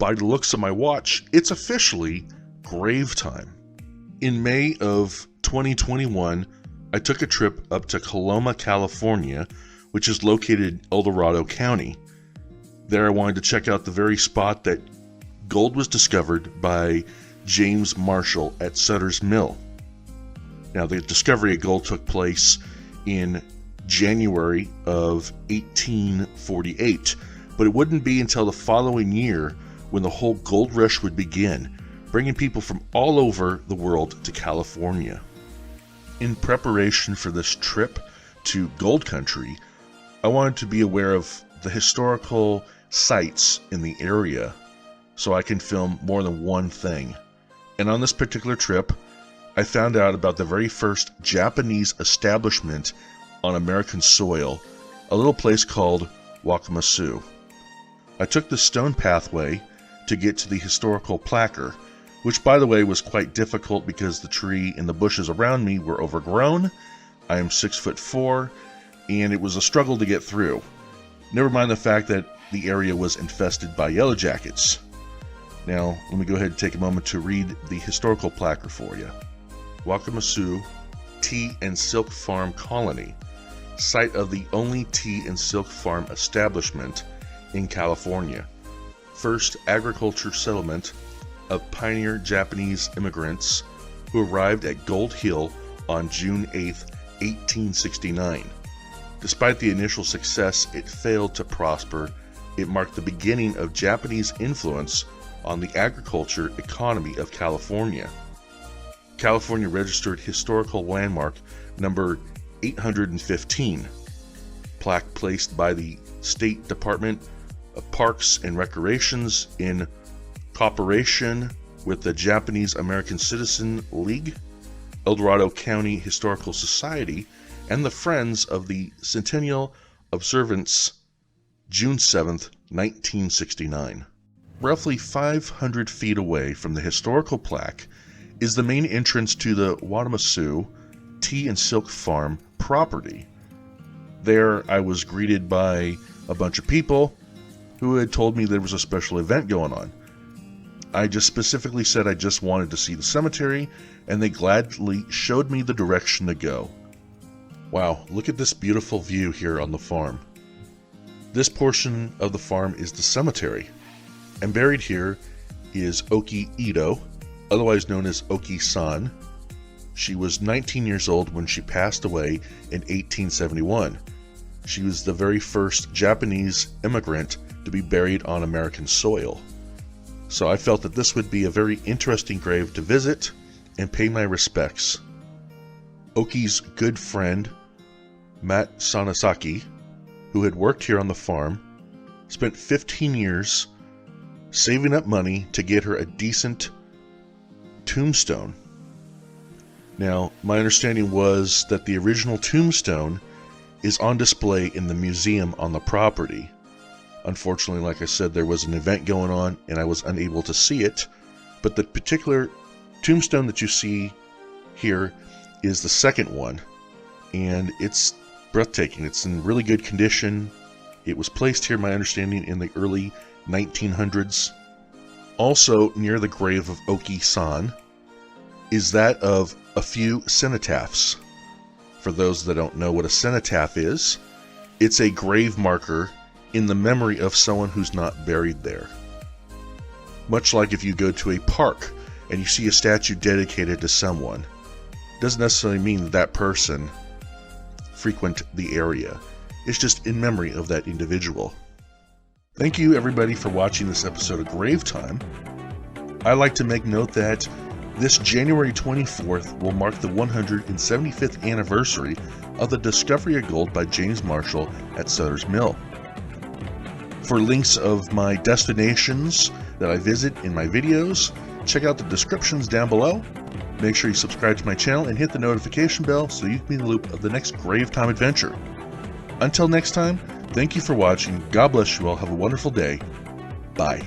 by the looks of my watch, it's officially grave time. In May of 2021, I took a trip up to Coloma, California, which is located in El Dorado County. There I wanted to check out the very spot that gold was discovered by James Marshall at Sutter's Mill. Now, the discovery of gold took place in January of 1848, but it wouldn't be until the following year when the whole gold rush would begin, bringing people from all over the world to California. In preparation for this trip to Gold Country, I wanted to be aware of the historical sites in the area so I can film more than one thing. And on this particular trip, I found out about the very first Japanese establishment on American soil, a little place called Wakamatsu. I took the stone pathway to get to the historical placard, which by the way was quite difficult because the tree and the bushes around me were overgrown. I am 6'4", and it was a struggle to get through. Never mind the fact that the area was infested by yellow jackets. Now, let me go ahead and take a moment to read the historical placard for you. Wakamatsu Tea and Silk Farm Colony, site of the only tea and silk farm establishment in California. First agriculture settlement of pioneer Japanese immigrants who arrived at Gold Hill on June 8, 1869. Despite the initial success, it failed to prosper. It marked the beginning of Japanese influence on the agriculture economy of California. California Registered Historical Landmark number 815. Plaque placed by the State Department of Parks and Recreations in cooperation with the Japanese American Citizen League, El Dorado County Historical Society, and the Friends of the Centennial Observance, June 7, 1969. Roughly 500 feet away from the historical plaque is the main entrance to the Wakamatsu Tea and Silk Farm property. There I was greeted by a bunch of people who had told me there was a special event going on. I just specifically said I just wanted to see the cemetery, and they gladly showed me the direction to go. Wow, look at this beautiful view here on the farm. This portion of the farm is the cemetery, and buried here is Okei-Ito, otherwise known as Okei-San. She was 19 years old when she passed away in 1871. She was the very first Japanese immigrant to be buried on American soil. So I felt that this would be a very interesting grave to visit and pay my respects. Oki's good friend, Matt Sanasaki, who had worked here on the farm, spent 15 years saving up money to get her a decent tombstone. Now, my understanding was that the original tombstone is on display in the museum on the property. Unfortunately, like I said, there was an event going on and I was unable to see it, but the particular tombstone that you see here is the second one, and it's breathtaking. It's in really good condition. It was placed here, my understanding, in the early 1900s. Also near the grave of Okei-San is that of a few cenotaphs. For those that don't know what a cenotaph is, it's a grave marker in the memory of someone who's not buried there. Much like if you go to a park and you see a statue dedicated to someone, doesn't necessarily mean that that person frequent the area. It's just in memory of that individual. Thank you everybody for watching this episode of Grave Time. I'd like to make note that this January 24th will mark the 175th anniversary of the discovery of gold by James Marshall at Sutter's Mill. For links of my destinations that I visit in my videos, check out the descriptions down below. Make sure you subscribe to my channel and hit the notification bell so you can be in the loop of the next Grave Time adventure. Until next time, thank you for watching. God bless you all. Have a wonderful day. Bye.